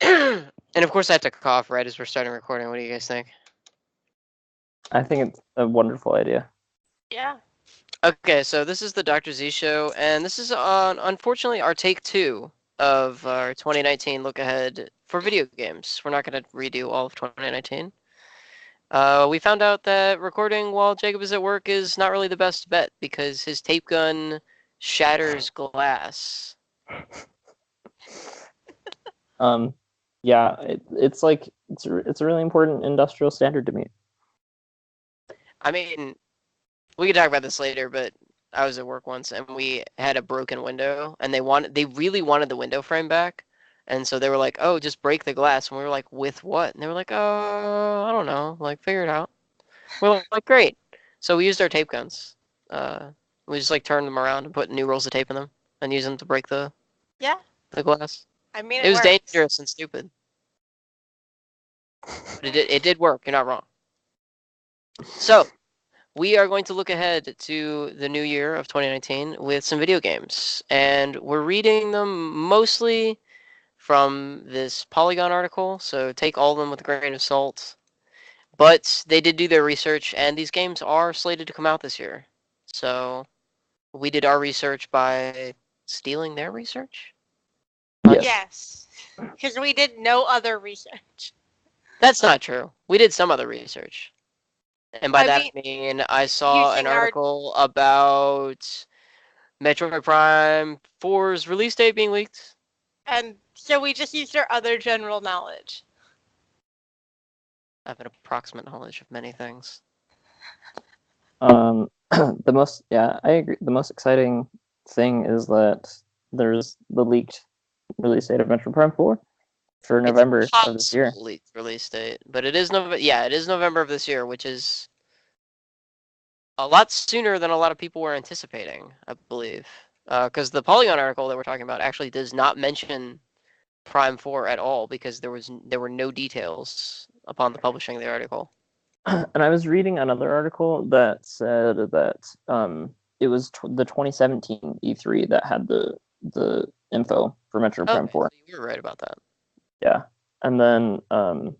And of course I have to cough right as we're starting recording. What do you guys think? I think it's a wonderful idea. Yeah. Okay, so this is the Dr. Z show, and this is unfortunately our take 2 of our 2019 look ahead for video games. We're not going to redo all of 2019. We found out that recording while Jacob is at work is not really the best bet because his tape gun shatters glass. Yeah, it's a really important industrial standard to meet. I mean, we could talk about this later, but I was at work once and we had a broken window, and they really wanted the window frame back, and so they were like, "Oh, just break the glass," and we were like, "With what?" And they were like, "Oh, I don't know, like figure it out." We're like, "Great." So we used our tape guns. We just like turned them around and put new rolls of tape in them and use them to break the glass. I mean, It was works. dangerous and stupid, but it did work. You're not wrong. So we are going to look ahead to the new year of 2019 with some video games, and we're reading them mostly from this Polygon article, so take all of them with a grain of salt. But they did do their research, and these games are slated to come out this year. So we did our research by stealing their research? Yes. Because we did no other research. That's not true. We did some other research. And by that I mean I saw an article about Metroid Prime 4's release date being leaked. And so we just used our other general knowledge. I have an approximate knowledge of many things. I agree. The most exciting thing is that there's the leaked release date of Metroid Prime 4 for November of this year. Leaked release date, but it is November. Yeah, it is November of this year, which is a lot sooner than a lot of people were anticipating, I believe. Because the Polygon article that we're talking about actually does not mention Prime 4 at all, because there were no details upon the publishing of the article. And I was reading another article that said that it was the 2017 E3 that had the info for Metroid Prime 4. So you were right about that. Yeah, and then and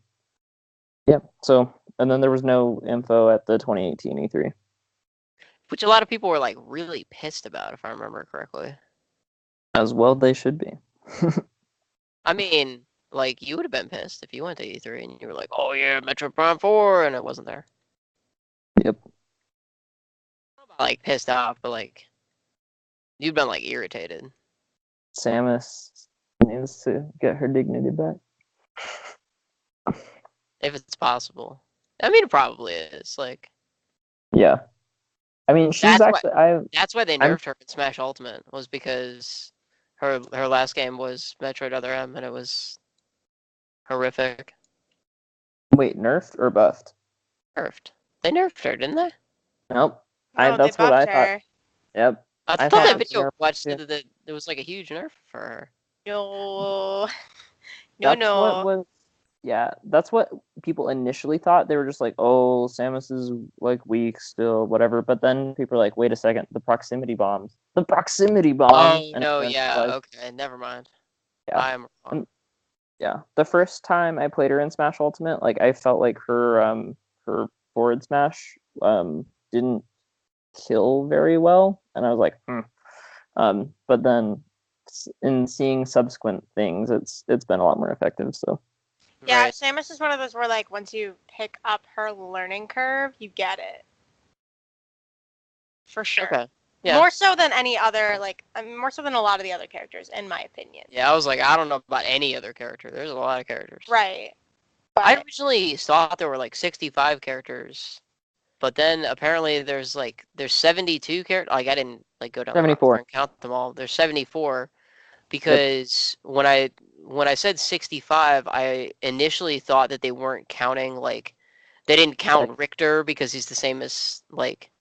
then there was no info at the 2018 E3. Which a lot of people were like really pissed about, if I remember correctly. As well they should be. I mean, like, you would have been pissed if you went to E3 and you were like, "Oh yeah, Metroid Prime 4," and it wasn't there. Yep. Like, pissed off, but like, you've been like irritated. Samus needs to get her dignity back. If it's possible. I mean, it probably is. Like, yeah. I mean, she's actually. That's why they nerfed her in Smash Ultimate, was because her last game was Metroid Other M, and it was horrific. Wait, nerfed or buffed? Nerfed. They nerfed her, didn't they? Nope. No, that's what I thought. Yep. I thought that video watched that there was like a huge nerf for her. No. Yeah, that's what people initially thought. They were just like, "Oh, Samus is like weak still, whatever." But then people are like, "Wait a second, the proximity bombs." The proximity bombs. Oh no, yeah, okay, never mind. Yeah, I am wrong. Yeah, the first time I played her in Smash Ultimate, like I felt like her forward smash didn't kill very well, and I was like, But then in seeing subsequent things, it's been a lot more effective. So. Yeah, right. Samus is one of those where, like, once you pick up her learning curve, you get it. For sure. Okay. Yeah. More so than any other, like, more so than a lot of the other characters, in my opinion. Yeah, I was like, I don't know about any other character. There's a lot of characters. Right. But I originally thought there were, like, 65 characters. But then, apparently, there's 72 characters. Like, I didn't, like, go down 74 and count them all. There's 74. Because when I said 65, I initially thought that they weren't counting, like, they didn't count Richter because he's the same as, like,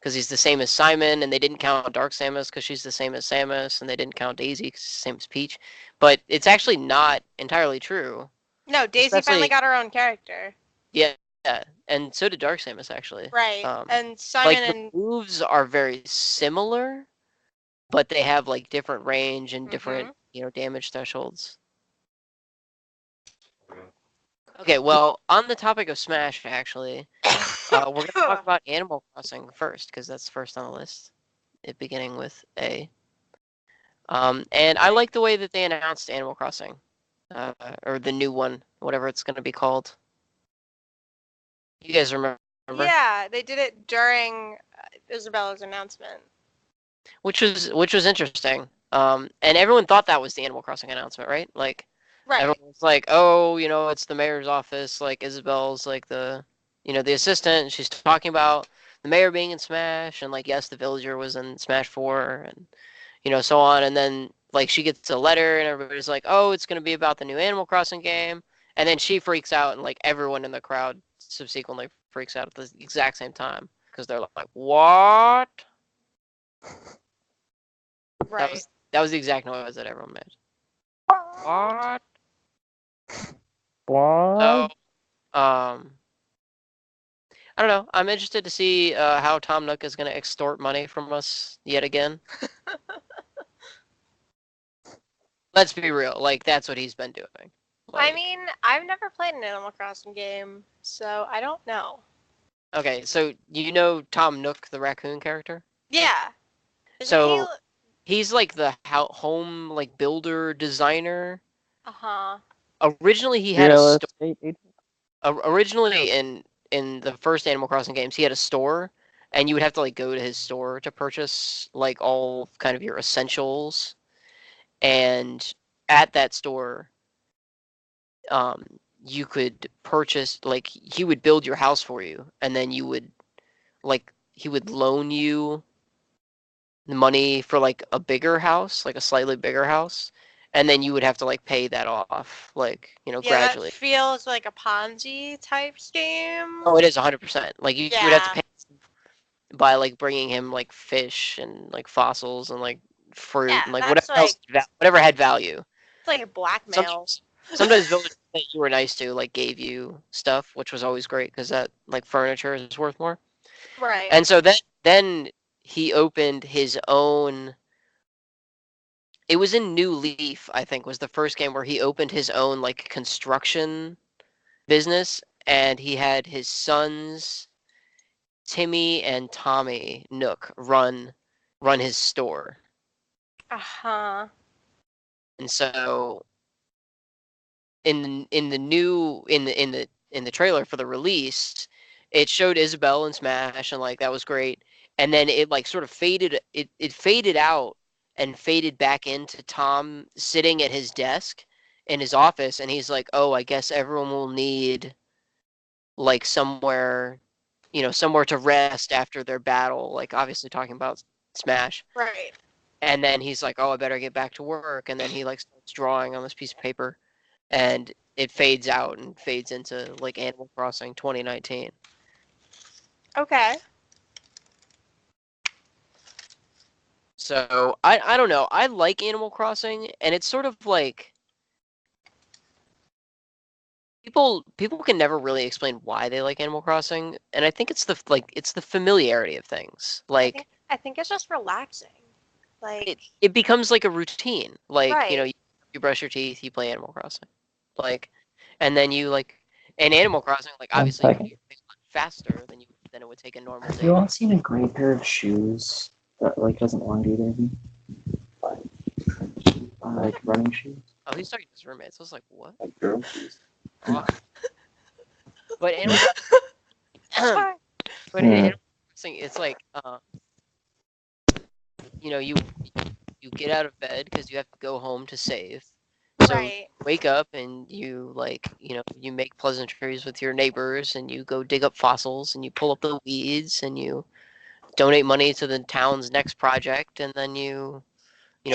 because he's the same as Simon, and they didn't count Dark Samus because she's the same as Samus, and they didn't count Daisy because she's the same as Peach. But it's actually not entirely true. No, Daisy finally got her own character. Yeah, and so did Dark Samus, actually. Right, and Simon and... the moves are very similar, but they have, like, different range and different, damage thresholds. Okay, well, on the topic of Smash, actually, we're going to talk about Animal Crossing first, because that's first on the list, it beginning with A. And I like the way that they announced Animal Crossing, or the new one, whatever it's going to be called. You guys remember? Yeah, they did it during Isabella's announcement. Which was interesting. And everyone thought that was the Animal Crossing announcement, right? Like, Right. everyone was like, "Oh, it's the mayor's office. Like, Isabel's like the assistant. And she's talking about the mayor being in Smash, and like, yes, the villager was in Smash 4, and so on. And then like, she gets a letter, and everybody's like, "Oh, it's gonna be about the new Animal Crossing game." And then she freaks out, and like everyone in the crowd subsequently freaks out at the exact same time because they're like, "What?" Right. That was the exact noise that everyone made. What? What? So, I don't know. I'm interested to see how Tom Nook is going to extort money from us yet again. Let's be real. Like, that's what he's been doing. I mean, I've never played an Animal Crossing game, so I don't know. Okay, so you know Tom Nook, the raccoon character? Yeah. So he's like the home like builder designer. Uh-huh. Originally, he had Real a estate agent? originally in the first Animal Crossing games, he had a store, and you would have to like go to his store to purchase like all kind of your essentials. And at that store, you could purchase like he would build your house for you, and then you would like he would loan you the money for like a bigger house, like a slightly bigger house, and then you would have to like pay that off, like Yeah, gradually. that feels like a Ponzi type scheme. Oh, it is 100%. Like you would have to Yeah. pay by like bringing him like fish and like fossils and like fruit Yeah, and like that's whatever else, whatever had value. It's like a blackmail. Sometimes villagers that you were nice to like gave you stuff, which was always great because that like furniture is worth more. Right. And so then he opened his own. It was in New Leaf, I think, was the first game where he opened his own like construction business, and he had his sons, Timmy and Tommy Nook, run his store. Uh-huh. And so in the trailer for the release, it showed Isabelle and Smash, and like that was great. And then it like sort of faded. It faded out and faded back into Tom sitting at his desk in his office, and he's like, "Oh, I guess everyone will need like somewhere, somewhere to rest after their battle." Like obviously talking about Smash. Right. And then he's like, "Oh, I better get back to work." And then he like starts drawing on this piece of paper, and it fades out and fades into like Animal Crossing 2019. Okay. So I don't know. I like Animal Crossing, and it's sort of like people can never really explain why they like Animal Crossing, and I think it's the familiarity of things. Like I think it's just relaxing. Like it becomes like a routine. Like right. you brush your teeth, you play Animal Crossing, like, and then you like in Animal Crossing, like obviously you do things faster than it would take a normal day. You all seen a gray pair of shoes that like doesn't belong to either of you? Like running shoes? Oh, he's talking to his roommates. I was like, what? Like girl shoes. But Animal Sorry. but in Animal Crossing, it's like you get out of bed because you have to go home to save. So Right. you wake up and you like you make pleasantries with your neighbors, and you go dig up fossils, and you pull up the weeds, and you donate money to the town's next project, and then you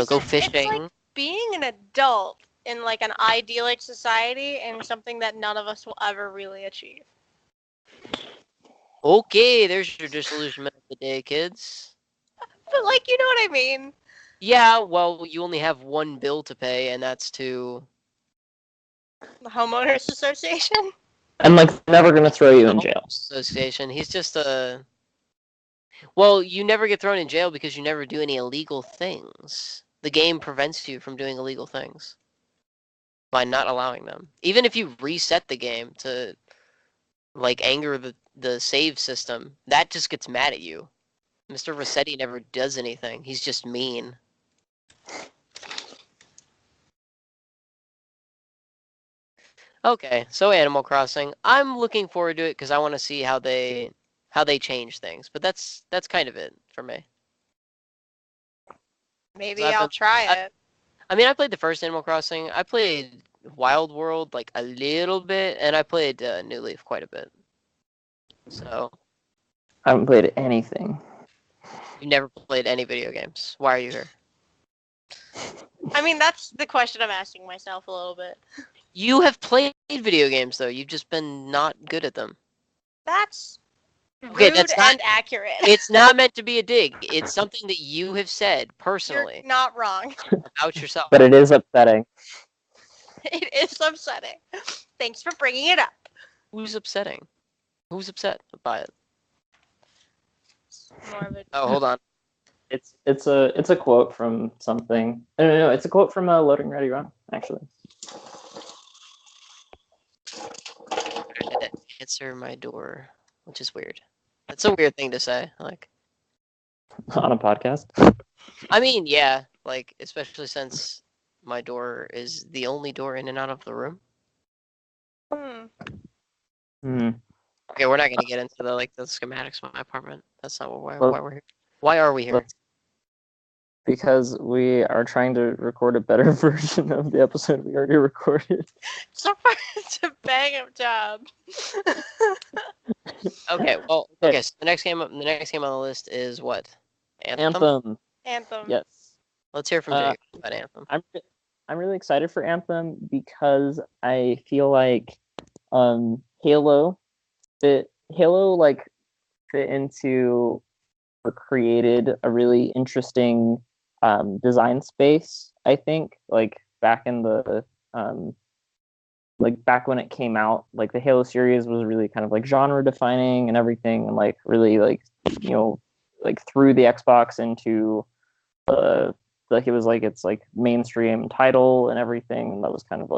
go fishing. It's like being an adult in like an idyllic society and something that none of us will ever really achieve. Okay, there's your disillusionment of the day, kids. But like, you know what I mean? Yeah, well, you only have one bill to pay, and that's to The homeowners association. And like never gonna throw you in jail. Association. He's just well, you never get thrown in jail because you never do any illegal things. the game prevents you from doing illegal things by not allowing them. Even if you reset the game to like anger the save system, that just gets mad at you. Mr. Rossetti never does anything. He's just mean. Okay, so Animal Crossing. I'm looking forward to it because I want to see how they change things. But that's kind of it for me. Maybe I've I'll been- try I- it. I mean, I played the first Animal Crossing. I played Wild World like a little bit, and I played New Leaf quite a bit. So I haven't played anything. you never played any video games. Why are you here? I mean, that's the question I'm asking myself a little bit. You have played video games though. You've just been not good at them. That's Okay, rude that's not- and accurate. It's not meant to be a dig. It's something that you have said You're personally not wrong. about yourself. But it is upsetting. It is upsetting. Thanks for bringing it up. Who's upsetting? Who's upset by it? It's more of a Oh, hold on. It's a quote from something. No, it's a quote from Loading Ready Run, actually. I had to answer my door, which is weird. That's a weird thing to say. Like, On a podcast. I mean, yeah, like especially since my door is the only door in and out of the room. Hmm. Okay, we're not gonna get into the schematics of my apartment. That's not why Well, we're here. Why are we here? Let's- Because we are trying to record a better version of the episode we already recorded. It's a bang up job. Okay, well, Okay. okay. So the next game on the list is what? Anthem. Anthem. Yes. Let's hear from Jake about Anthem. I'm really excited for Anthem because I feel like Halo fit into or created a really interesting design space. I think back in the back when it came out, the Halo series was really kind of genre defining and everything, and really threw the Xbox into it was its mainstream title and everything, and that was kind of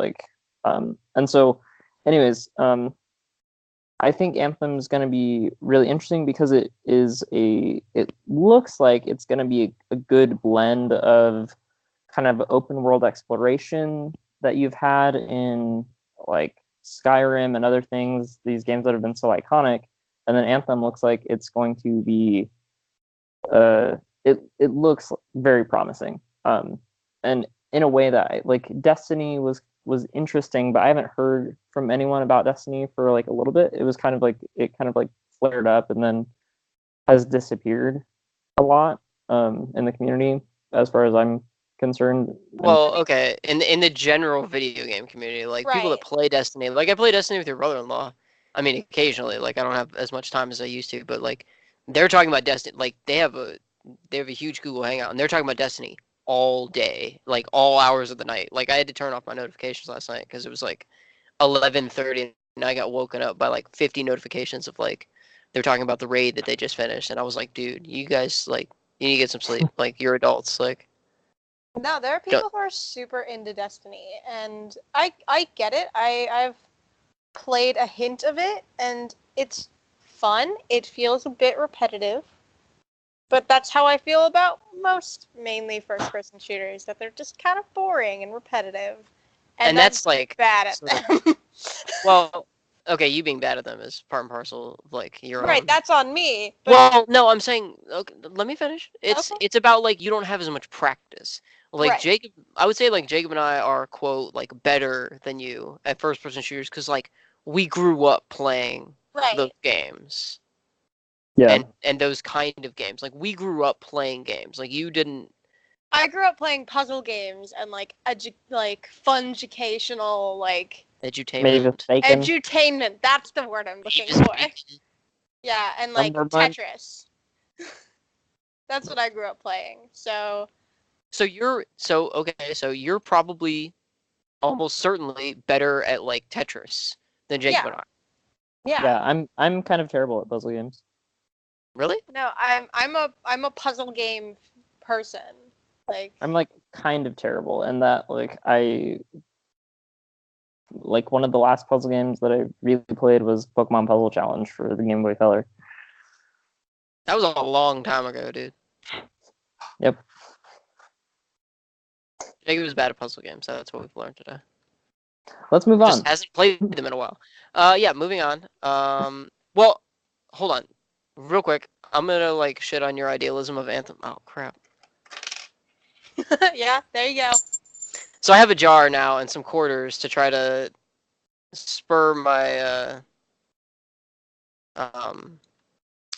and so anyways, I think Anthem is going to be really interesting because it looks like it's going to be a good blend of kind of open world exploration that you've had in Skyrim and other things, these games that have been so iconic, and then Anthem looks like it's going to be it looks very promising, and in a way that Destiny was interesting, but I haven't heard from anyone about Destiny for a little bit. It was kind of flared up and then has disappeared a lot in the community as far as I'm concerned. Well, okay, in the general video game community, people that Right. play Destiny, I play Destiny with your brother-in-law. I mean, occasionally, I don't have as much time as I used to, but they're talking about Destiny. They have a huge Google Hangout, and they're talking about Destiny all day, all hours of the night. I had to turn off my notifications last night because it was 11:30, and I got woken up by 50 notifications of they're talking about the raid that they just finished, and I was like, dude, you guys you need to get some sleep. You're adults. No, there are people who are super into Destiny, and I get it. I've played a hint of it, and it's fun. It feels a bit repetitive, but that's how I feel about most mainly first-person shooters. That they're just kind of boring and repetitive, and that's bad at sort of- them. well, okay, you being bad at them is part and parcel of your Right, own. that's on me. But Well, no, I'm saying, okay, let me finish. It's Okay. it's about you don't have as much practice. Right. Jacob, I would say Jacob and I are quote better than you at first person shooters because we grew up playing right, those games Yeah, and those kind of games. We grew up playing games. You didn't. I grew up playing puzzle games and fun-educational maybe Edutainment. mistaken. edutainment. That's the word I'm looking Ages for. bacon. Yeah, and Number one. Tetris. That's what I grew up playing. So So you're probably almost certainly better at Tetris than Jacob Yeah. and I. yeah. I'm kind of terrible at puzzle games. Really? No, I'm a puzzle game person. Like, I'm like kind of terrible in that like I like one of the last puzzle games that I really played was Pokemon Puzzle Challenge for the Game Boy Color. That was a long time ago, dude. Yep. Jacob was bad at puzzle games. So that's what we've learned today. Let's move on. Just hasn't played them in a while. Yeah, moving on. Well, hold on, real quick. I'm gonna like shit on your idealism of Anthem. Oh crap. yeah, there you go. So I have a jar now and some quarters to try to spur my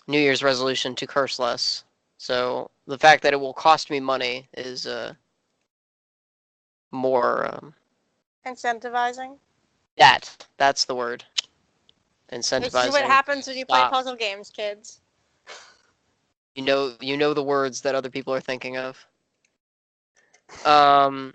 New Year's resolution to curse less. So the fact that it will cost me money is more Incentivizing. that's the word. Incentivizing. This is what happens when you play Stop. puzzle games, kids. You know the words that other people are thinking of. So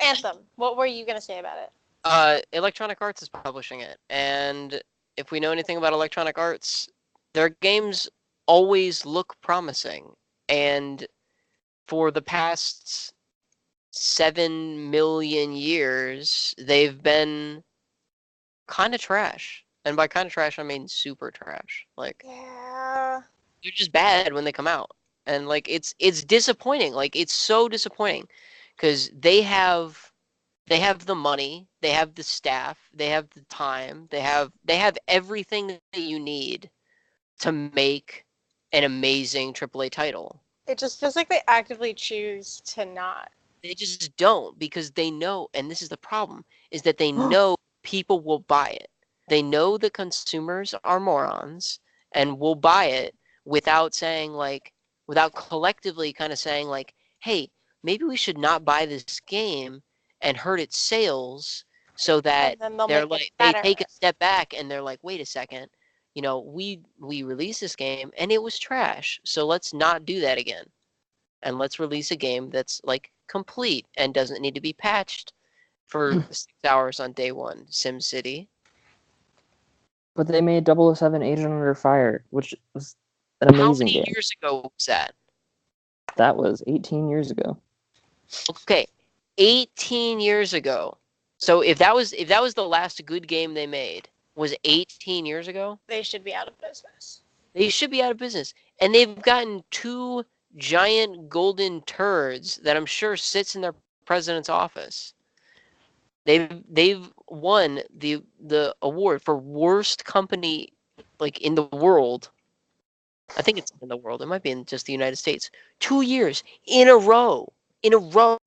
Anthem, what were you gonna say about it? Electronic Arts is publishing it, and if we know anything about Electronic Arts, their games always look promising. And for the past 7 million years, they've been kind of trash. And by kind of trash, I mean super trash. Like, Yeah. they're just bad when they come out. And like it's disappointing. Like it's so disappointing because they have the money, they have the staff, they have the time, they have everything that you need to make an amazing AAA title. It just feels like they actively choose to not. They just don't because they know, and this is the problem, is that they know people will buy it. They know the consumers are morons and will buy it without saying like, without collectively kind of saying like, hey, maybe we should not buy this game and hurt its sales so that And then they'll they're make like, it they better. take a step back and they're like, wait a second, we released this game and it was trash. So let's not do that again. And let's release a game that's like complete and doesn't need to be patched for 6 hours on day one. SimCity. But they made 007 Agent Under Fire, which was an How amazing many game. years ago was that? That was 18 years ago. Okay, 18 years ago. So if that was the last good game they made, was 18 years ago, They should be out of business. they should be out of business. And they've gotten 2 giant golden turds that I'm sure sits in their president's office. They've won the award for worst company like in the world. I think it's in the world. It might be in just the United States. 2 years in a row. In a row.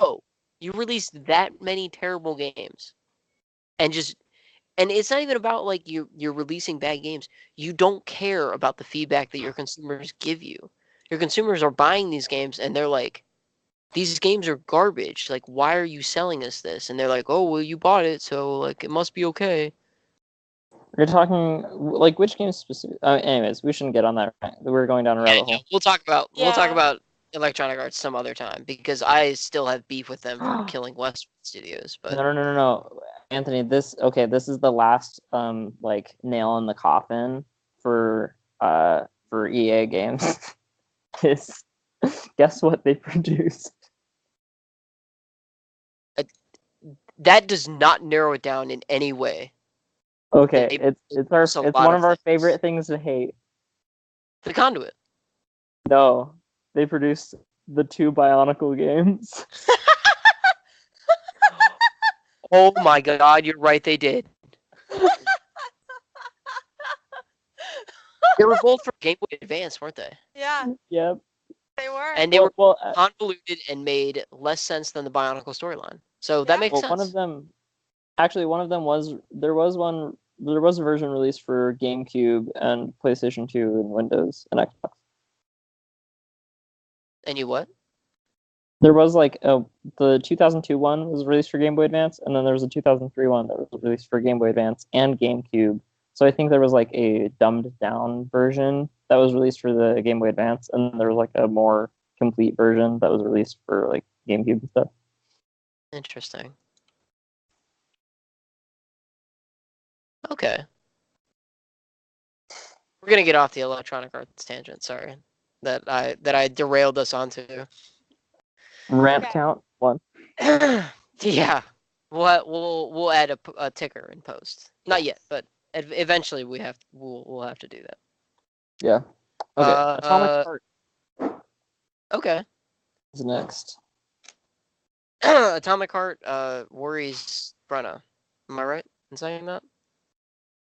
You released that many terrible games. And it's not even about like you're releasing bad games. You don't care about the feedback that your consumers give you. Your consumers are buying these games and they're like, these games are garbage. Like, why are you selling us this? And they're like, oh, well, you bought it, so like it must be okay. You're talking like which games specific? Anyways, we shouldn't get on that. We're going down a rabbit hole. We'll talk about Yeah. Electronic Arts some other time because I still have beef with them for killing Westwood Studios. But No, Anthony. This is the last like nail in the coffin for EA games. Is guess what they produced? that does not narrow it down in any way. Okay, They it's one of our favorite things to hate. The Conduit. No, they produced the 2 Bionicle games. Oh my god, you're right, they did. They were both for Game Boy Advance, weren't they? Yeah, Yep. they were. And they were convoluted and made less sense than the Bionicle storyline. So that makes sense. One of them was there was a version released for GameCube and PlayStation 2 and Windows and Xbox. And you what? There was like the 2002 one was released for Game Boy Advance, and then there was a 2003 one that was released for Game Boy Advance and GameCube. So I think there was like a dumbed down version that was released for the Game Boy Advance, and there was like a more complete version that was released for like GameCube and stuff. Interesting. Okay. We're gonna get off the Electronic Arts tangent. Sorry that I derailed us onto. Rant Okay. count 1. Yeah. We'll add a ticker in post. Not yet, Yes. but eventually we'll have to do that. Yeah. Okay. Atomic Heart Okay. is next. Atomic Heart worries Brenna. Am I right in saying that?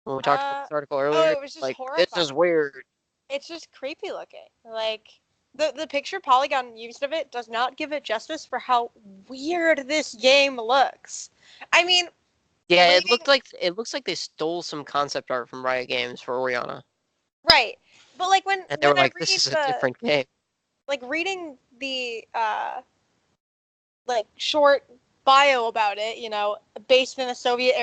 When we talked about this article earlier, it was just like this is horrifying. weird. It's just creepy looking. Like the picture Polygon used of it does not give it justice for how weird this game looks. I mean, Yeah, it reading- looks like they stole some concept art from Riot Games for Oriana, right, but like when and they were I like, read "This is a the different game." like reading the like short bio about it, you know, based in a Soviet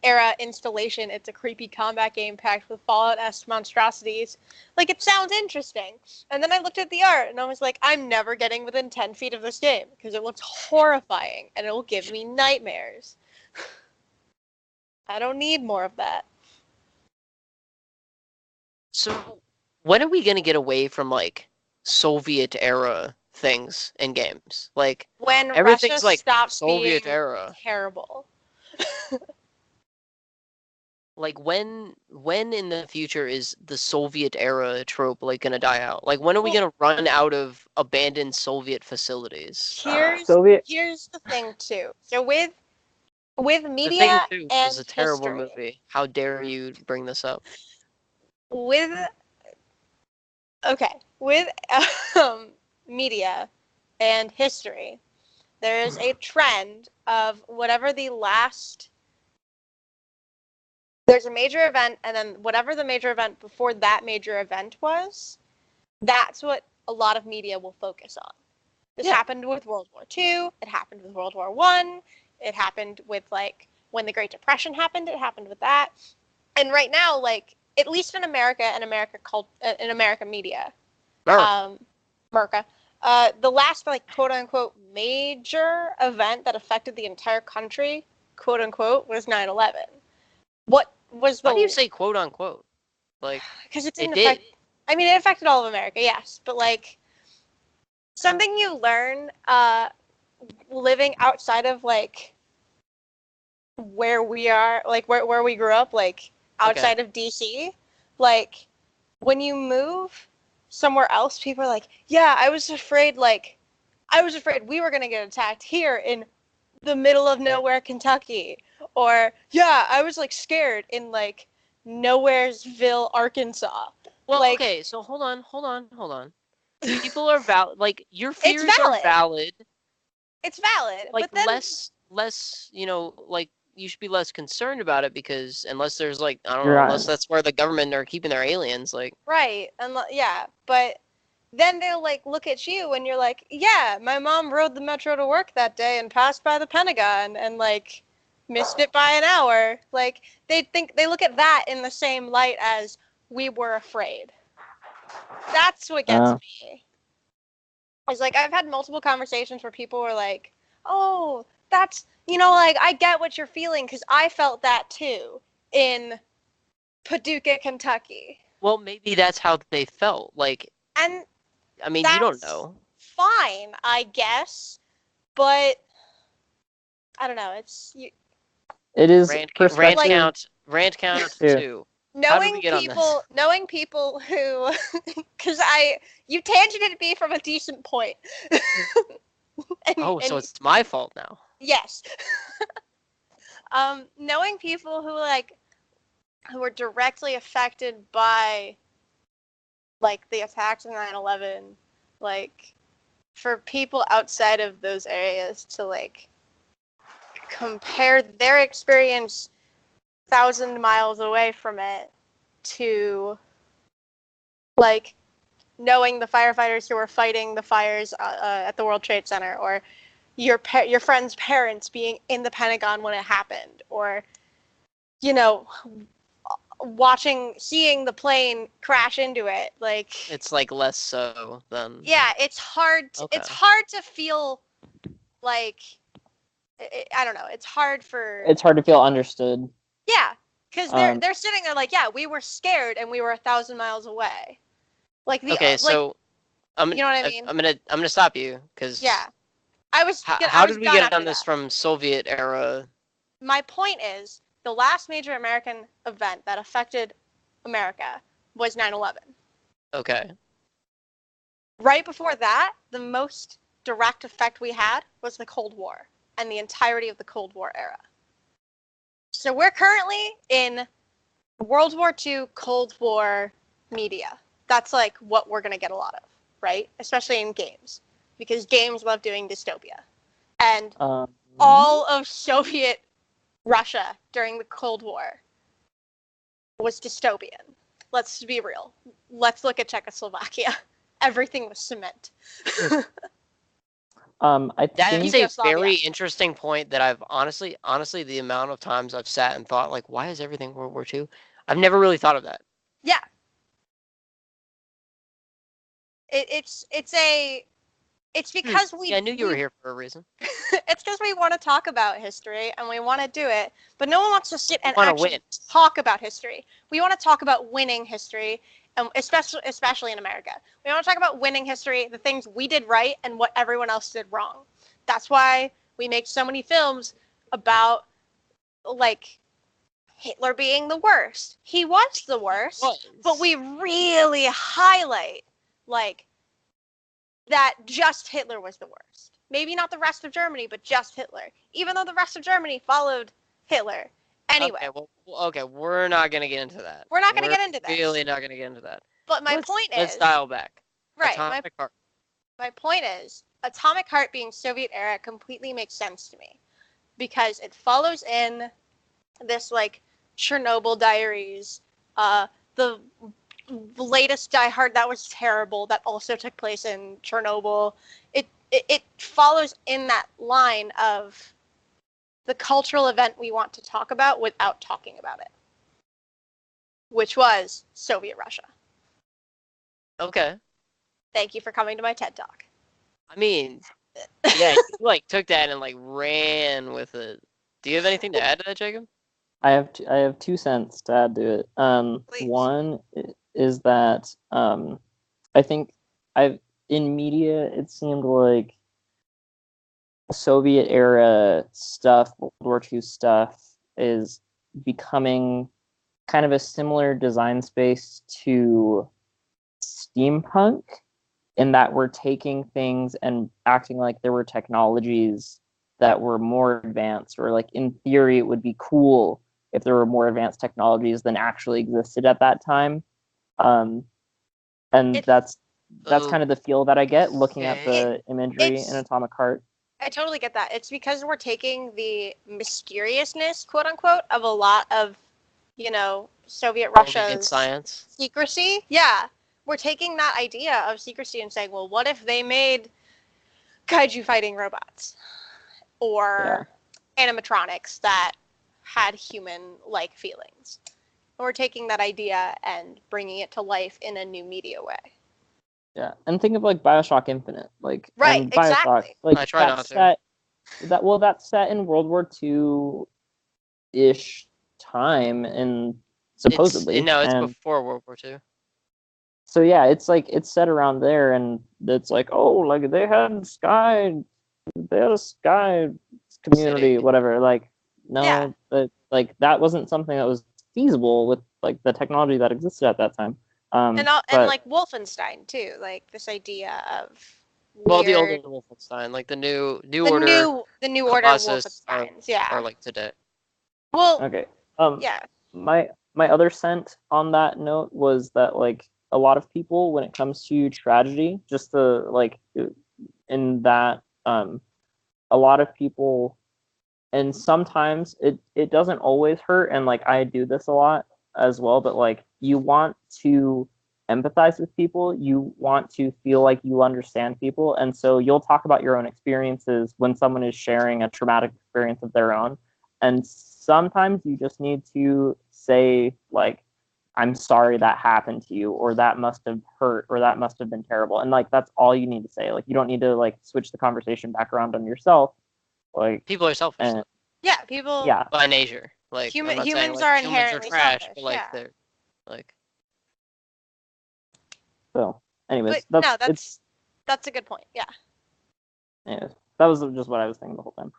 era installation, it's a creepy combat game packed with Fallout-esque monstrosities. Like, it sounds interesting. And then I looked at the art and I was like, I'm never getting within 10 feet of this game because it looks horrifying and it will give me nightmares. I don't need more of that. So, when are we gonna get away from like Soviet era things in games? Like When everything's Russia like stops Soviet being era. terrible. Like when in the future is the Soviet era trope like gonna die out? Like when are we gonna run out of abandoned Soviet facilities? Soviet. Here's the thing too. So with The Thing media 2 and is a terrible history, movie. How dare you bring this up? with with media and history, there is a trend of whatever the last. There's a major event, and then whatever the major event before that major event was, that's what a lot of media will focus on. This happened with World War II. It happened with World War I. It happened with like when the Great Depression happened. It happened with that. And right now, like at least in America and in American media, America, the last like quote unquote major event that affected the entire country, quote unquote, was 9/11. What was the? Why do you say quote unquote? Like Because it didn't it affect. did. I mean, it affected all of America, yes, but like something you learn living outside of like where we are, like where we grew up, like outside of DC, like when you move somewhere else, people are like, yeah, I was afraid we were gonna get attacked here in the middle of nowhere, Kentucky, or yeah, I was like scared in like Nowheresville, Arkansas. Well, like, okay, so hold on. People are valid. Like your It's fears are valid. valid. It's valid, Like but then less, like you should be less concerned about it because unless there's like I don't You're know, right. unless that's where the government are keeping their aliens, like right, and yeah, but then they'll like look at you and you're like, yeah, my mom rode the metro to work that day and passed by the Pentagon and like missed it by an hour. Like they look at that in the same light as we were afraid. That's what gets me. It's like I've had multiple conversations where people were like, oh, that's, like I get what you're feeling because I felt that too in Paducah, Kentucky. well, maybe that's how they felt. Like, And I mean, you don't know. fine, I guess, but I don't know. It is Rant perspective. count Yeah. 2. How did we get on this? Knowing people who, because you tangented me from a decent point. So it's my fault now. Yes. Knowing people who were directly affected by like the attacks of 9/11, like for people outside of those areas to like compare their experience 1,000 miles away from it to like knowing the firefighters who were fighting the fires at the World Trade Center, or your friend's parents being in the Pentagon when it happened, or seeing the plane crash into it, like It's like less so than it's hard to feel like I don't know, it's hard to feel understood. Yeah, Because they're sitting there like, yeah, we were scared and we were 1,000 miles away. Like the Okay, so you know what I mean? I'm gonna stop you because Yeah. I was how did we done get after on this that. from Soviet era? My point is, the last major American event that affected America was 9/11. Okay. Right before that, the most direct effect we had was the Cold War and the entirety of the Cold War era. So we're currently in World War II, Cold War media. That's like what we're going to get a lot of, right? Especially in games, because games love doing dystopia. And all of Soviet Russia during the Cold War was dystopian. Let's be real. Let's look at Czechoslovakia. Everything was cement. I That's think a Yugoslavia. very interesting point that I've honestly, the amount of times I've sat and thought, like, why is everything World War II? I've never really thought of that. Yeah. It's because Yeah, I knew you were here for a reason. It's because we want to talk about history and we want to do it, but no one wants to sit and wanna actually win. talk about history. We want to talk about winning history, and especially in America. We want to talk about winning history, the things we did right and what everyone else did wrong. That's why we make so many films about like Hitler being the worst. He was the worst, but we really highlight like that just Hitler was the worst. Maybe not the rest of Germany, but just Hitler. Even though the rest of Germany followed Hitler. Anyway. Okay, we're not going to get into that. We're not going to get into this. Really not going to get into that. But my point is... Let's dial back. Right. Atomic Heart. My point is, Atomic Heart being Soviet era completely makes sense to me. Because it follows in this, like, Chernobyl diaries, the latest Die Hard that was terrible that also took place in Chernobyl. It follows in that line of the cultural event we want to talk about without talking about it, which was Soviet Russia. Okay. Thank you for coming to my TED Talk. I mean, yeah, you like took that and like ran with it. Do you have anything to add to that, Jacob? I have 2 cents to add to it. One is that I think in media it seemed like Soviet era stuff, World War II stuff, is becoming kind of a similar design space to steampunk, in that we're taking things and acting like there were technologies that were more advanced, or like in theory it would be cool if there were more advanced technologies than actually existed at that time. And that's kind of the feel that I get looking at the imagery in Atomic Heart. I totally get that. It's because we're taking the mysteriousness, quote unquote, of a lot of, Soviet Russia's science secrecy. Yeah. We're taking that idea of secrecy and saying, well, what if they made kaiju fighting robots or animatronics that had human-like feelings? And we're taking that idea and bringing it to life in a new media way. Yeah, and think of like BioShock Infinite, like right, and BioShock, exactly. like I try that's set. That's set in World War II-ish time, and supposedly it's before World War II. So yeah, it's like it's set around there, and it's like, oh, like they had a sky community, City. whatever. Like no, but like that wasn't something that was feasible with like the technology that existed at that time. And like Wolfenstein too, like this idea of the older Wolfenstein, like the new order, the new order Wolfensteins, or like today. Well, okay. Yeah. My other cent on that note was that like a lot of people, when it comes to tragedy, just to like in that a lot of people, and sometimes it doesn't always hurt, and like I do this a lot as well, but like you want to empathize with people, you want to feel like you understand people, and so you'll talk about your own experiences when someone is sharing a traumatic experience of their own, and sometimes you just need to say like, I'm sorry that happened to you, or that must have hurt, or that must have been terrible, and like that's all you need to say. Like you don't need to like switch the conversation back around on yourself. Like people are selfish. Yeah, people. Yeah, by nature. Like, I'm not saying, humans like, are humans are inherently trash, selfish. but like Yeah. they're like So, anyways, But no, that's a good point. Yeah. anyways, that was just what I was thinking the whole time.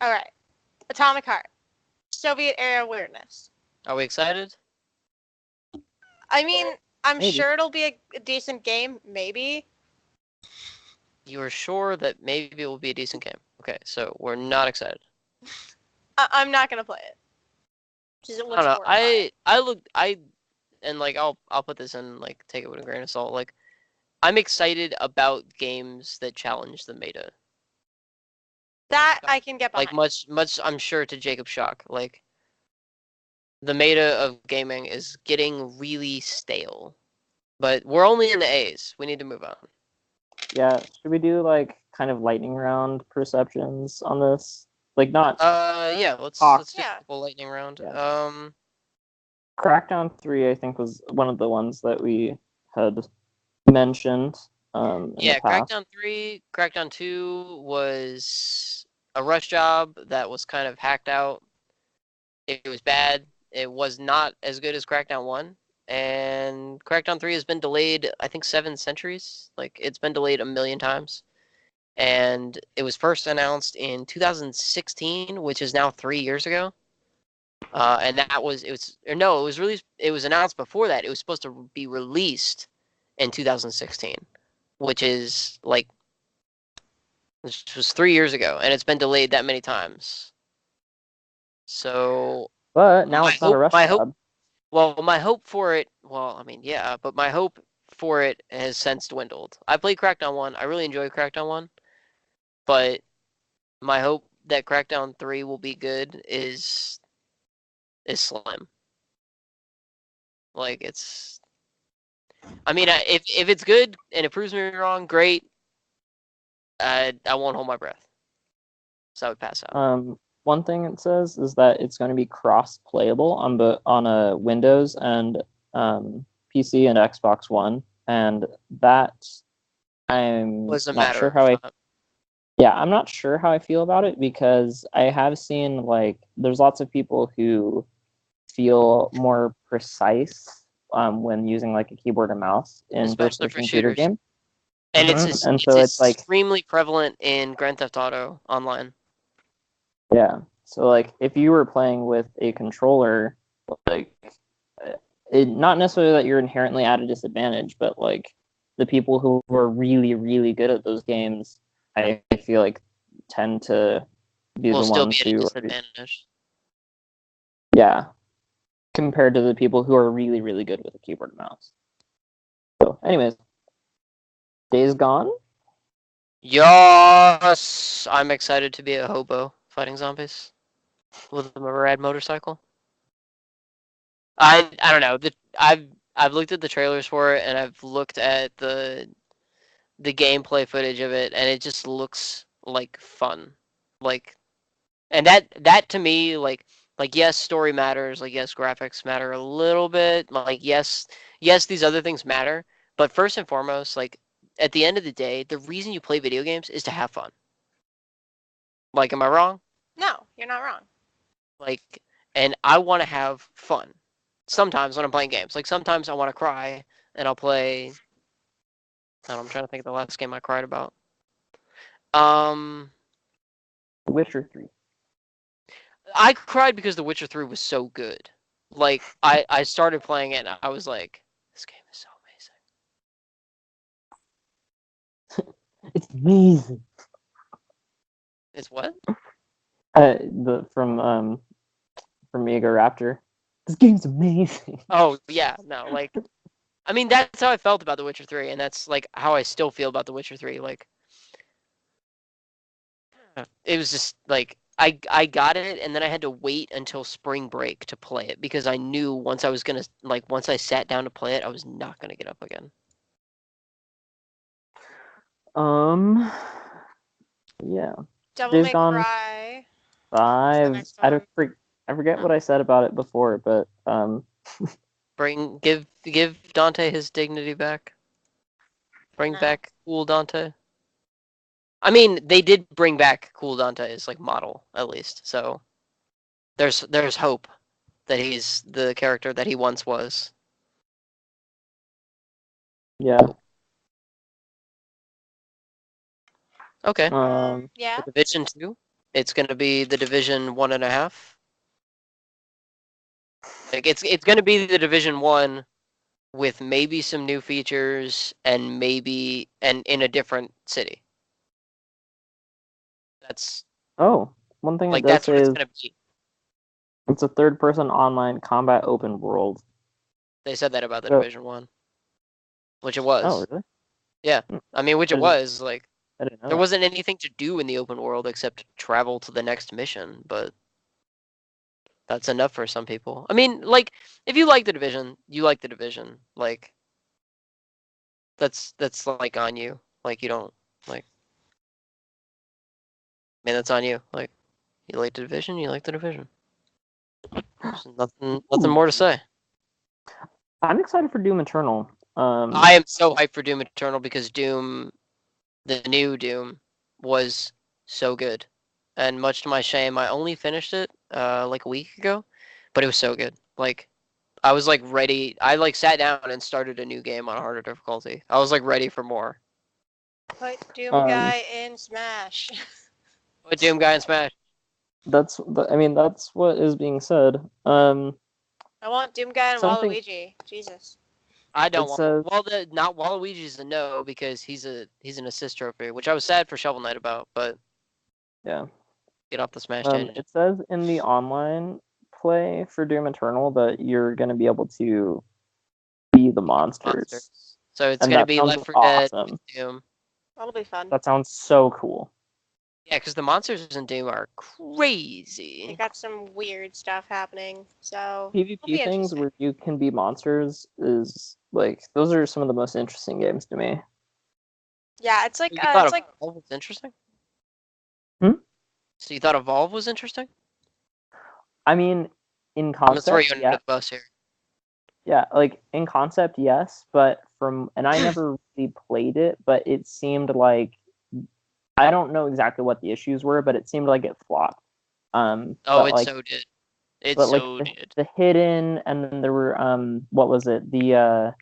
All right. Atomic Heart. Soviet era weirdness. are we excited? I mean, I'm Maybe. sure it'll be a decent game. Maybe. You are sure that maybe it will be a decent game. Okay, so we're not excited. I'm not gonna play it. Because it I looks don't know. horrifying. And like I'll put this in, like, take it with a grain of salt. Like, I'm excited about games that challenge the meta. That I can get behind. Like, much I'm sure to Jacob's shock. Like, the meta of gaming is getting really stale. But we're only in the A's. We need to move on. Yeah, should we do like kind of lightning round perceptions on this? Like not Yeah, let's Talk. do Yeah. a couple lightning round. Yeah. Crackdown 3, I think, was one of the ones that we had mentioned. In Yeah, the past. Crackdown 3, Crackdown 2 was a rush job that was kind of hacked out. It was bad. It was not as good as Crackdown 1. And Crackdown 3 has been delayed, I think, 7 centuries. Like, it's been delayed a million times. And it was first announced in 2016, which is now 3 years ago. And it was released, it was announced before that. It was supposed to be released in 2016, which is like, this was 3 years ago, and it's been delayed that many times. So, But now it's not a rush my job. hope, well, my hope for it, well, I mean, yeah, but my hope for it has since dwindled. I played Crackdown 1. I really enjoyed Crackdown 1, but my hope that Crackdown 3 will be good is slim. Like, I mean, if it's good and it proves me wrong, great. I won't hold my breath. So I would pass out. One thing it says is that it's going to be cross-playable on a Windows and PC and Xbox One, and that I'm Was a not matter sure of how time. I'm not sure how I feel about it, because I have seen, like, there's lots of people who feel more precise when using like a keyboard and mouse in Especially first-person for shooter shooters. game. And And so it's like, extremely prevalent in Grand Theft Auto Online. yeah. So like, if you were playing with a controller, like, it not necessarily that you're inherently at a disadvantage, but like the people who are really, really good at those games, I feel like tend to be Will the still ones be at a who, disadvantage. yeah, compared to the people who are really, really good with a keyboard and mouse. So, anyways, Days Gone. Yes, I'm excited to be a hobo fighting zombies with a rad motorcycle. I don't know. I've looked at the trailers for it, and I've looked at the gameplay footage of it, and it just looks like fun. Like, and that to me, like yes, story matters. Like, yes, graphics matter a little bit. Like, yes, these other things matter. But first and foremost, like, at the end of the day, the reason you play video games is to have fun. Like, am I wrong? No, you're not wrong. Like, and I want to have fun. Sometimes when I'm playing games, like sometimes I want to cry, and I'll play. I don't know, I'm trying to think of the last game I cried about. The Witcher 3. I cried because The Witcher 3 was so good. Like, I started playing it, and I was like, this game is so amazing. It's amazing. It's what? From Mega Raptor. This game's amazing. Oh, yeah, no, like, I mean, that's how I felt about The Witcher 3, and that's, like, how I still feel about The Witcher 3. Like, it was just, like, I got it, and then I had to wait until spring break to play it, because I knew once I sat down to play it, I was not gonna get up again. Yeah. Devil Days May Gone Cry. 5. next I one. forget what I said about it before, but Give Dante his dignity back. Bring No. back cool Dante. I mean, they did bring back Cool Dante's like model at least, so there's hope that he's the character that he once was. Yeah. Okay. Yeah. The Division 2. It's gonna be the Division 1.5. Like it's gonna be the Division 1 with maybe some new features and maybe and in a different city. That's One thing it like does that's what say it's is gonna be. it's a third-person online combat open world. They said that about the So- Division 1, which it was. Oh, really? Yeah, I mean, which it I was like. didn't know There that. wasn't anything to do in the open world except travel to the next mission, but that's enough for some people. I mean, like, if you like the Division, you like the Division. Like, that's like on you. Like, you don't like. Man, that's on you. Like, you like the Division, you like the Division. There's nothing more to say. I'm excited for Doom Eternal. I am so hyped for Doom Eternal because Doom, the new Doom, was so good. And much to my shame, I only finished it like a week ago, but it was so good. Like I was like ready. I like sat down and started a new game on harder difficulty. I was like ready for more. Put Doom Um, Guy in Smash. Put Doom Guy in Smash. I mean, that's what is being said. I want Doom Guy and Something- Waluigi. Jesus. I don't It want. says- Well, not Waluigi's a no because he's an assist trophy, which I was sad for Shovel Knight about. But Yeah. get off the Smash tangent. It says in the online play for Doom Eternal that you're going to be able to be the monsters. So it's And gonna that be sounds Left 4 Dead, awesome. Doom. That'll be fun. That sounds so cool. Yeah, because the monsters in Doom are They crazy. got some weird stuff happening. So PvP it'll be things interesting. where you can be monsters is like those are some of the most interesting games to me. Yeah, it's like You thought it's like Evolve was interesting? Hmm? So you thought Evolve was interesting? I mean, in I'm gonna throw concept, you under yeah, the bus here. yeah, like in concept, yes, but and I never really played it, but it seemed like I don't know exactly what the issues were, but it seemed like it flopped. Oh, But it like, so did. It but like so did. the hidden, and then there were what was it? The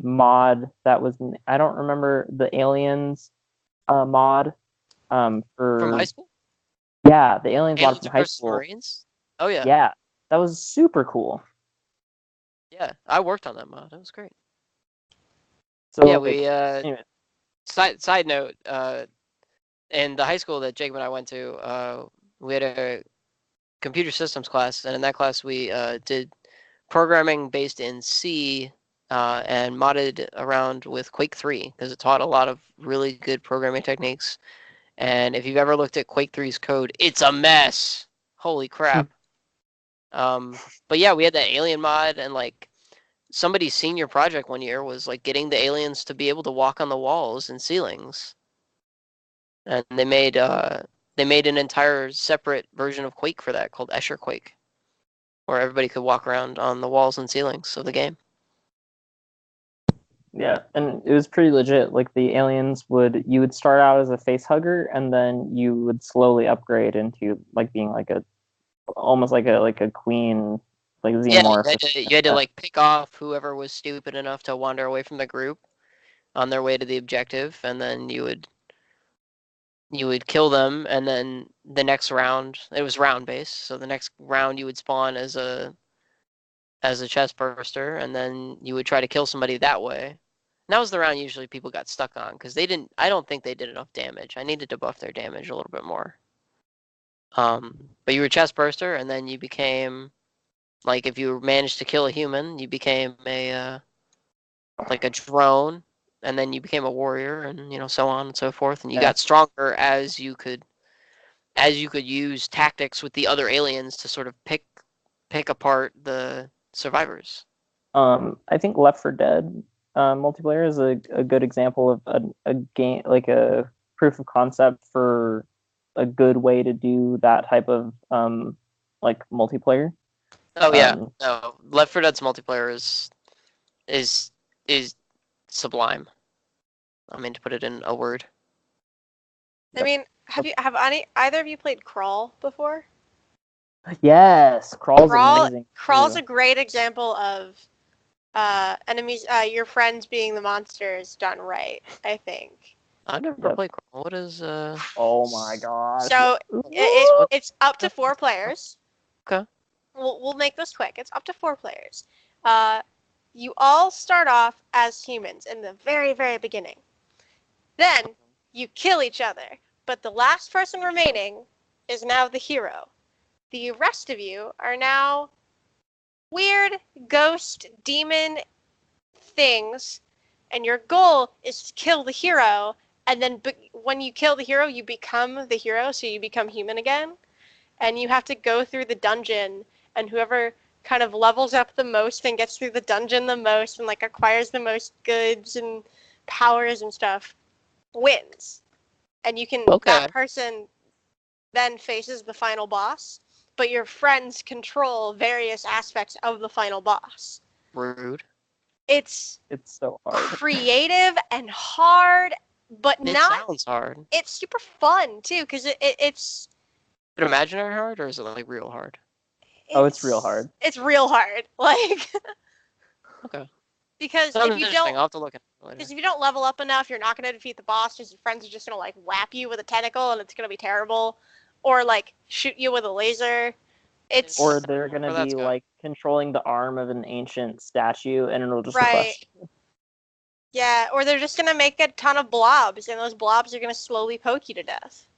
mod that was I don't remember the aliens mod for From high school? yeah, the aliens mod Aliens from high vs. school. Marines? Oh yeah. Yeah, that was super cool. Yeah, I worked on that mod. That was great. So Yeah, like, we anyway, side note, in the high school that Jacob and I went to, we had a computer systems class, and in that class we did programming based in C and modded around with Quake 3 because it taught a lot of really good programming techniques. And if you've ever looked at Quake 3's code, it's a mess. Holy crap. But yeah, we had that alien mod, and like somebody's senior project one year was like getting the aliens to be able to walk on the walls and ceilings. And they made an entire separate version of Quake for that called Escher Quake, where everybody could walk around on the walls and ceilings of the game. yeah, and it was pretty legit. Like the aliens you would start out as a face hugger, and then you would slowly upgrade into like being like almost like a queen, like Yeah, xenomorph. you had to like pick off whoever was stupid enough to wander away from the group on their way to the objective, and then you would kill them, and then the next round it was round based, so the next round you would spawn as a chest burster, and then you would try to kill somebody that way. And that was the round usually people got stuck on because I don't think they did enough damage. I needed to buff their damage a little bit more. But you were chest burster, and then you became like if you managed to kill a human, you became a like a drone, and then you became a warrior, and so on and so forth. And you got stronger as you could use tactics with the other aliens to sort of pick apart the survivors. I think Left 4 Dead multiplayer is a good example of a game, like a proof of concept for a good way to do that type of like multiplayer. Oh yeah, no, Left 4 Dead's multiplayer is sublime. I mean, to put it in a word. I mean, have either of you played Crawl before? Yes, Crawl's Crawl amazing. Crawl's too. a great example of enemies, your friends being the monsters done right, I think. I've never Yep. played Crawl. What is Oh my gosh. So What? it's up to 4 players. Okay. We'll make this quick. It's up to 4 players. You all start off as humans in the very, very beginning. Then you kill each other, but the last person remaining is now the hero. The rest of you are now weird ghost demon things, and your goal is to kill the hero, and then when you kill the hero, you become the hero, so you become human again, and you have to go through the dungeon, and whoever kind of levels up the most and gets through the dungeon the most and like acquires the most goods and powers and stuff wins. And you can that person then faces the final boss, but your friends control various aspects of the final boss. Rude. It's so hard. creative and hard, but It not. sounds hard. Is It's super fun too, because it's. it imaginary hard or is it like real hard? Oh, it's real hard. It's real hard, like. Okay. Because Sounds if you interesting. don't, I'll have to look at it later. because if you don't level up enough, you're not going to defeat the boss. Because your friends are just going to like whap you with a tentacle, and it's going to be terrible, or like shoot you with a laser. It's Or they're gonna Where that's be going. like controlling the arm of an ancient statue, and it'll just Right. crush. Yeah, or they're just going to make a ton of blobs, and those blobs are going to slowly poke you to death.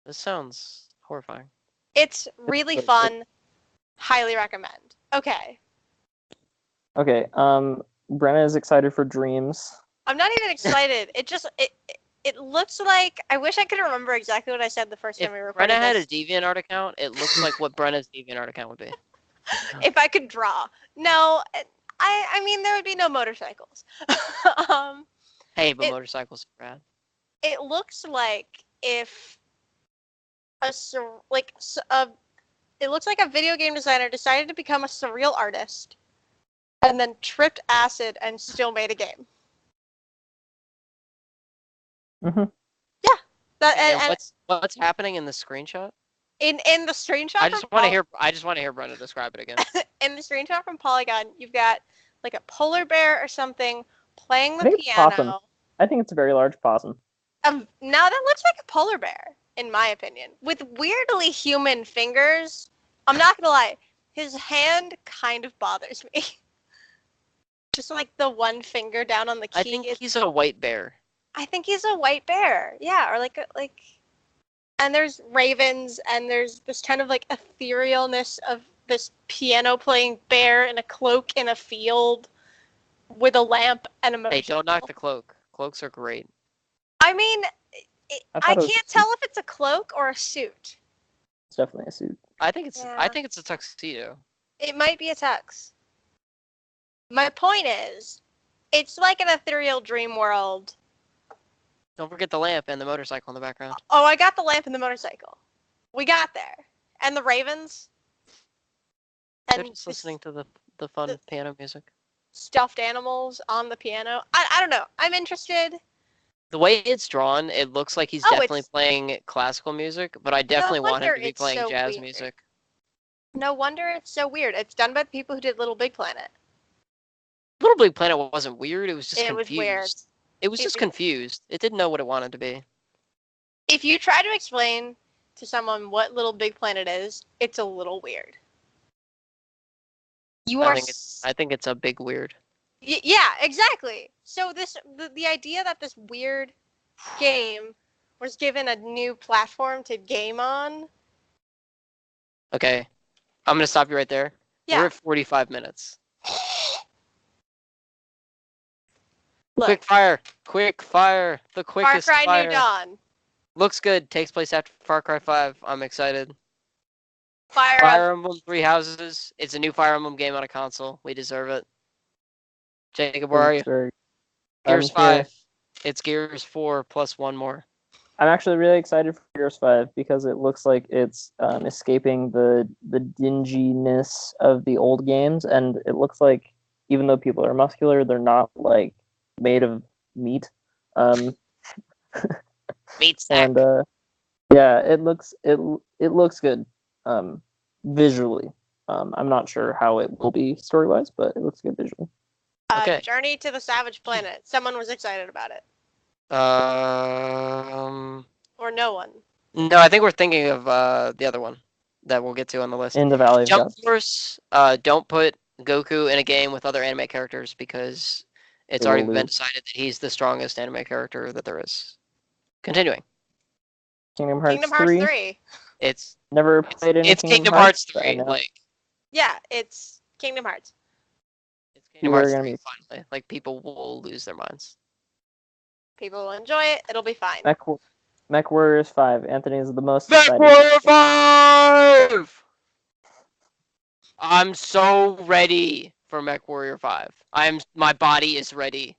This sounds horrifying. It's really It's- fun. Highly recommend. Okay. Okay. Brenna is excited for Dreams. I'm not even excited. It looks like I wish I could remember exactly what I said the first If time we recorded Brenna had a this. DeviantArt account, it looks like what Brenna's DeviantArt account would be. If I could draw. No, I mean there would be no motorcycles. Hey, but It- motorcycles are rad. It looks like if it looks like a video game designer decided to become a surreal artist and then tripped acid and still made a game. Mm-hmm. That And and what's happening in the screenshot? in the screenshot I from just want to Poly- hear Brenna describe it again. in the screenshot from Polygon, you've got like a polar bear or something playing the I think it's piano. possum. I think it's a very large possum. Now that looks like a polar bear, in my opinion, with weirdly human fingers. I'm not gonna lie, his hand kind of bothers me. Just like the one finger down on the key. I think he's a white bear. I think he's a white bear. Yeah, or like. And there's ravens, and there's this kind of like etherealness of this piano playing bear in a cloak in a field with a lamp and a Hey, motorcycle. don't knock the cloak. Cloaks are great. I mean, I I thought it was- can't tell if it's a cloak or a suit. It's definitely a suit. I think it's Yeah. a tuxedo. It might be a tux. My point is, it's like an ethereal dream world. Don't forget the lamp and the motorcycle in the background. Oh, I got the lamp and the motorcycle. We got there. And the ravens. They're And just this listening to the fun the- piano music. stuffed animals on the piano. I don't know. I'm interested. The way it's drawn, it looks like he's Oh, definitely it's- playing classical music, but I definitely want him wonder to be it's playing so jazz weird. music. No wonder it's so weird. It's done by the people who did Little Big Planet. Little Big Planet wasn't weird, it was just It confused. was weird. It was It just was- confused. It didn't know what it wanted to be. If you try to explain to someone what Little Big Planet is, it's a little weird. You are I think it's a big weird. yeah, exactly. So the idea that this weird game was given a new platform to game on. Okay. I'm gonna stop you right there. We're Yeah. at 45 minutes. Look, Quick fire! Quick fire! The Far quickest Cry fire. New Dawn. Looks good. Takes place after Far Cry 5. I'm excited. Fire Fire Emblem Three Houses. It's a new Fire Emblem game on a console. We deserve it. Jacob, where are you? Very- Gears I'm here. 5. It's Gears 4 plus one more. I'm actually really excited for Gears 5 because it looks like it's escaping the dinginess of the old games, and it looks like even though people are muscular, they're not like made of meat. Meat stack. And Yeah, it looks good. Visually. I'm not sure how it will be story-wise, but it looks good visually. Okay. Journey to the Savage Planet. Someone was excited about it, Um, or no one. no, I think we're thinking of the other one that we'll get to on the list. In the Valley of Jump Gods. Force. Don't put Goku in a game with other anime characters because it's They already will been lose. decided that he's the strongest anime character that there is. Continuing. Kingdom Hearts Kingdom Hearts 3. 3. It's Never played any it's Kingdom Kingdom Hearts but I 3. know Like Yeah, it's Kingdom Hearts. it's Kingdom you are Hearts gonna 3 be finally. Like people will lose their minds. People will enjoy it. It'll be fine. Mech Warriors 5. Anthony is the most Mech excited. Warrior 5! I'm so ready for Mech Warrior 5. My body is ready.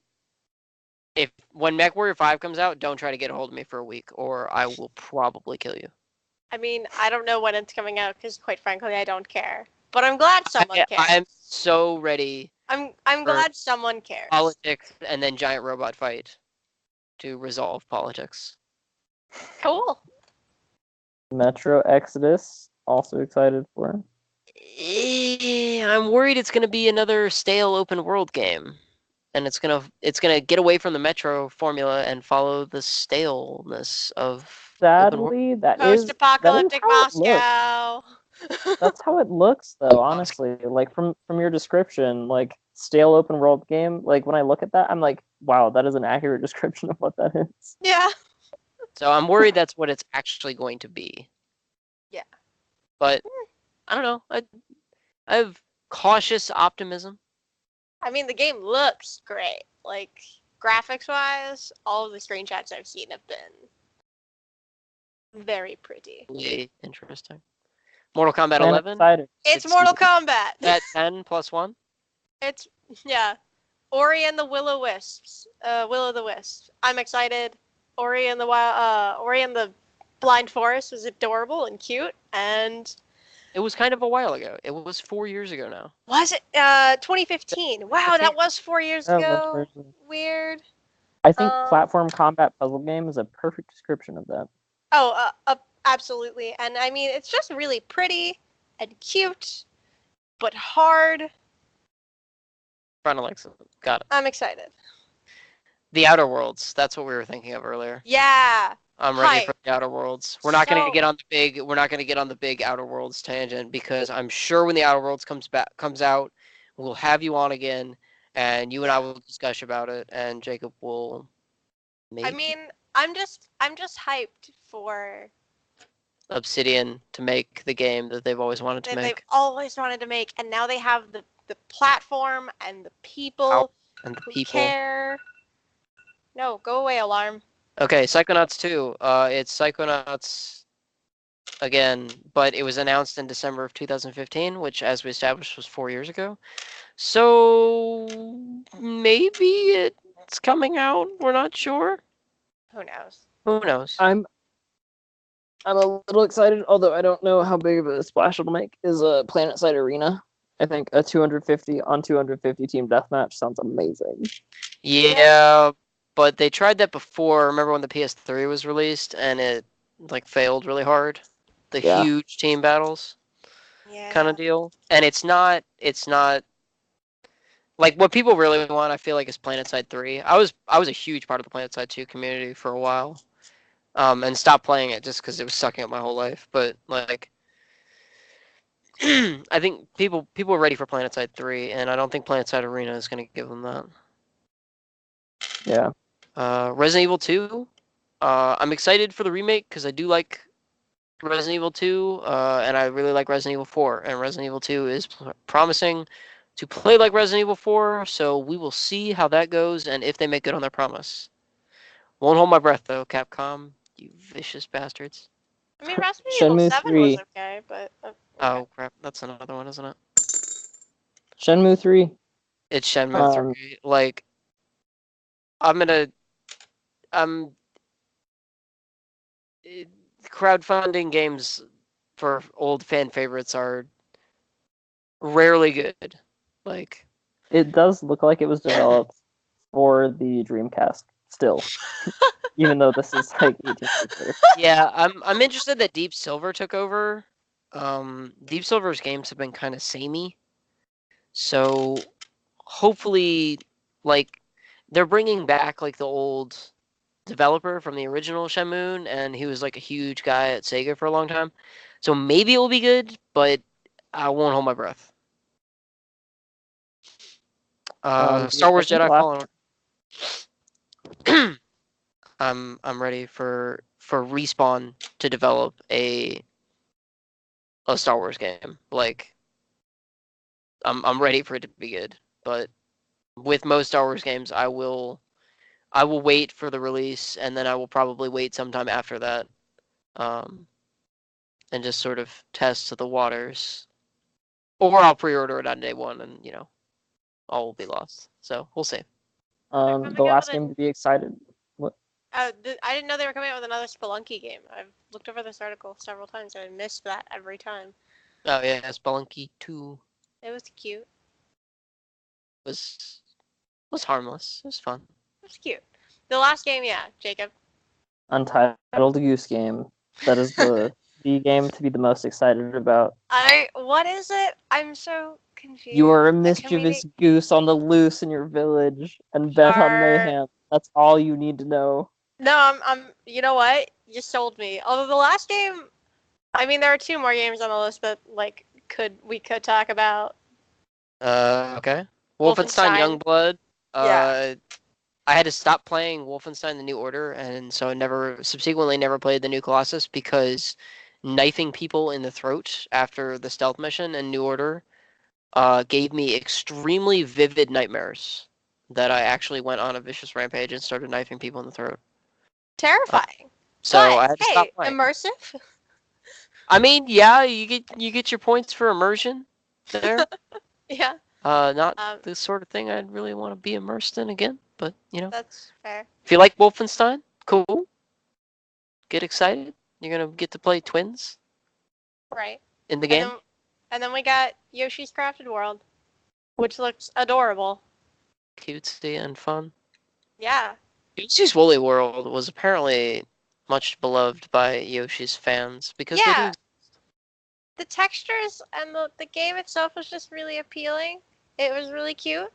When Mech Warrior 5 comes out, don't try to get a hold of me for a week or I will probably kill you. I mean, I don't know when it's coming out because, quite frankly, I don't care. But I'm glad someone cares. I'm so ready. I'm for glad someone cares. Politics and then giant robot fight to resolve politics. Cool. Metro Exodus. Also excited for. I'm worried it's going to be another stale open world game. And it's gonna get away from the Metro formula and follow the staleness of open world. Sadly, that is Post-apocalyptic how it looks. Moscow. That's how it looks, though. Honestly, like from your description, like stale open world game. Like when I look at that, I'm like, wow, that is an accurate description of what that is. Yeah. So I'm worried that's what it's actually going to be. Yeah. But I don't know. I have cautious optimism. I mean, the game looks great. Like, graphics-wise, all of the screenshots I've seen have been very pretty. Really interesting. Mortal Kombat I'm 11. excited. It's Mortal Kombat! At 10 plus 1. It's, yeah. Ori and the Will-O-Wisps. Will-O-the-Wisp. I'm excited. Ori and the Blind Forest was adorable and cute, and... It was kind of a while ago. It was 4 years ago now. Was it 2015? Wow, that was 4 years ago. Weird. I think platform combat puzzle game is a perfect description of that. Oh, absolutely. And I mean, it's just really pretty and cute, but hard. Front Alexa. Got it. I'm excited. The Outer Worlds. That's what we were thinking of earlier. Yeah. I'm ready for the Outer Worlds. We're not going to get on the big Outer Worlds tangent because I'm sure when the Outer Worlds comes out, we'll have you on again, and you and I will discuss about it, and Jacob will. Maybe I mean, I'm just hyped for Obsidian to make the game that they've always wanted to make. They've always wanted to make, and now they have the platform and the people who care. No, go away, alarm. Okay, Psychonauts 2. It's Psychonauts again, but it was announced in December of 2015, which, as we established, was 4 years ago. So maybe it's coming out. We're not sure. Who knows? Who knows? I'm a little excited, although I don't know how big of a splash it'll make. Is a PlanetSide Arena. I think a 250 on 250 team deathmatch sounds amazing. Yeah, but they tried that before. Remember when the PS3 was released and it failed really hard? The huge team battles kind of deal. And it's not like what people really want, I feel like, is PlanetSide 3. I was a huge part of the PlanetSide 2 community for a while. And stopped playing it just because it was sucking up my whole life. But like I think people are ready for PlanetSide 3, and I don't think PlanetSide Arena is going to give them that. Yeah. Resident Evil 2. I'm excited for the remake because I do like Resident Evil 2, and I really like Resident Evil 4. And Resident Evil 2 is promising to play like Resident Evil 4, so we will see how that goes and if they make good on their promise. Won't hold my breath, though, Capcom. You vicious bastards. I mean, Resident Evil 7 was okay, but... Okay. Oh, crap. That's another one, isn't it? Shenmue 3. It's Shenmue 3. Like, crowdfunding games for old fan favorites are rarely good. Like, it does look like it was developed for the Dreamcast still. even though this is like 18 years later. Yeah, I'm interested that Deep Silver took over. Deep Silver's games have been kind of samey, so hopefully, like, they're bringing back like the old developer from the original Shenmue, and he was like a huge guy at Sega for a long time. So maybe it will be good, but I won't hold my breath. Star Wars I think Jedi the last Fallen Order. I'm ready for Respawn to develop a Star Wars game. Like, I'm ready for it to be good. But with most Star Wars games, I will wait for the release, and then I will probably wait sometime after that, and just sort of test the waters. Or I'll pre-order it on day one, and all will be lost. So we'll see. the last game to be excited. What? I didn't know they were coming out with another Spelunky game. I've looked over this article several times and I missed that every time. Oh yeah, Spelunky 2 It was cute. was harmless. It was fun. It was cute. The last game, yeah, Jacob. Untitled Goose Game. That is the game to be the most excited about. What is it? I'm so confused. You are a The mischievous community- goose on the loose in your village, and bet on Sure. mayhem. That's all you need to know. No, you know what? You sold me. Although the last game, I mean, there are 2 more games on the list that, like, we could talk about. Okay. Wolfenstein Youngblood. Yeah. I had to stop playing Wolfenstein: The New Order, and so I subsequently never played the New Colossus because knifing people in the throat after the stealth mission in New Order gave me extremely vivid nightmares that I actually went on a vicious rampage and started knifing people in the throat. Terrifying. So but, I had to stop hey, playing. immersive. I mean, yeah, you get your points for immersion there. Yeah, Not Um, the sort of thing I'd really want to be immersed in again, but that's fair. if you like Wolfenstein, cool. Get excited. You're gonna get to play twins Right. in the game. And then we got Yoshi's Crafted World, which looks adorable. Cutesy and fun. Yeah. Yoshi's Woolly World was apparently much beloved by Yoshi's fans because they Yeah. do. The textures and the game itself was just really appealing. It was really cute.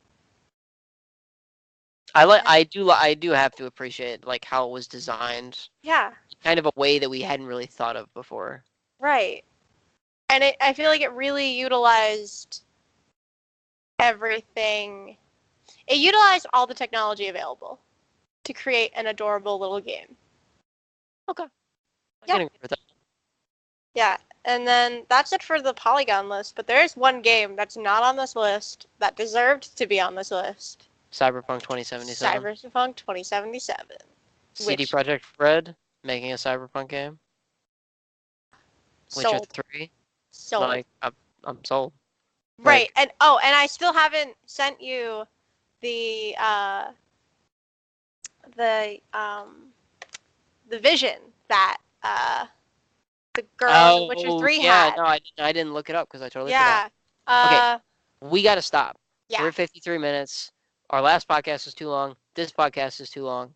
I do have to appreciate like how it was designed, Yeah. kind of a way that we hadn't really thought of before. Right. And I feel like it really utilized everything. It utilized all the technology available to create an adorable little game. I Yeah. can agree with that. Yeah. And then that's it for the Polygon list. But there is one game that's not on this list that deserved to be on this list. Cyberpunk 2077. Cyberpunk 2077. CD which- Projekt Red making a Cyberpunk game. Witcher Sold. 3. Sold. Like I'm sold. Right. And I still haven't sent you the vision that the girl in Witcher 3 yeah, had. no, I didn't look it up because I totally Yeah. forgot. We got to stop. Yeah. We're at 53 minutes. Our last podcast was too long. This podcast is too long.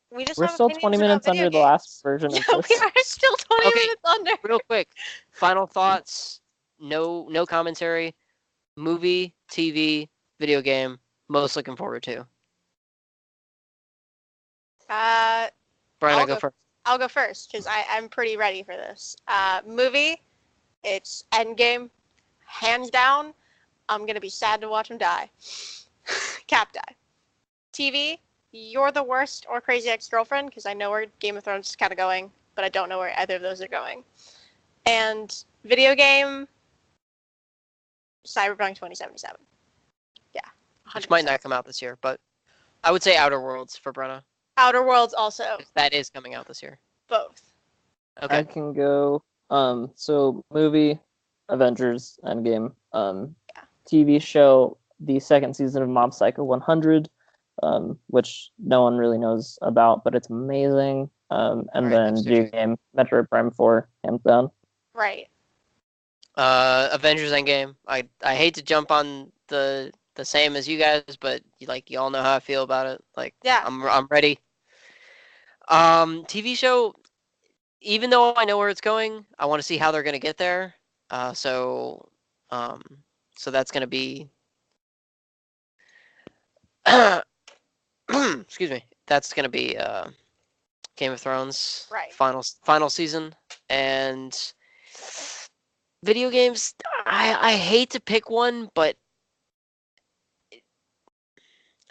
We just We're have still opinions 20 about minutes video under the games. last version Yeah, of this. we are still 20 Okay. minutes under. Real quick, final thoughts. No commentary. Movie, TV, video game. Most looking forward to. Brian, I'll I go go- first. I'll go first because I'm pretty ready for this. Movie, it's Endgame, hands down. I'm gonna be sad to watch him die. Cap die. TV, You're the Worst or Crazy Ex-Girlfriend because I know where Game of Thrones is kind of going, but I don't know where either of those are going. And video game, Cyberpunk 2077. Yeah, 100%. Which might not come out this year, but I would say Outer Worlds for Brenna. Outer Worlds also, That is coming out this year. both. Okay. I can go. So movie, Avengers Endgame. TV show, the second season of Mob Psycho 100, which no one really knows about, but it's amazing. And Right, then that's video game, Metroid Prime 4, hands down. Right. Avengers Endgame. I hate to jump on the same as you guys, but you all know how I feel about it. Like Yeah. I'm ready. TV show. Even though I know where it's going, I want to see how they're going to get there. So that's going to be. Excuse me. That's going to be Game of Thrones Right. final season, and video games. I hate to pick one, but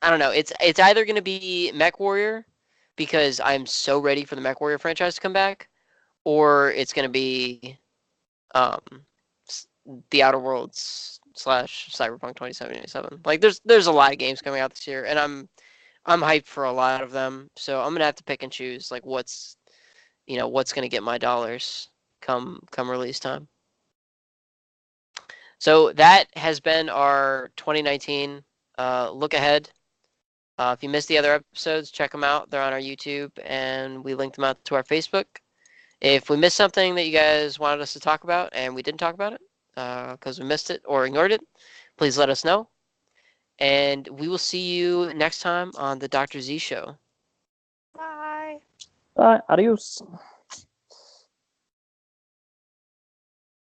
I don't know. It's either going to be Mech Warrior because I'm so ready for the Mech Warrior franchise to come back, or it's going to be um, The Outer Worlds / Cyberpunk 2077. Like there's a lot of games coming out this year, and I'm hyped for a lot of them. So I'm gonna have to pick and choose like what's gonna get my dollars come release time. So that has been our 2019 look ahead. If you missed the other episodes, check them out. They're on our YouTube, and we linked them out to our Facebook. If we missed something that you guys wanted us to talk about and we didn't talk about it because we missed it or ignored it, please let us know. And we will see you next time on the Dr. Z Show. Bye. Adios.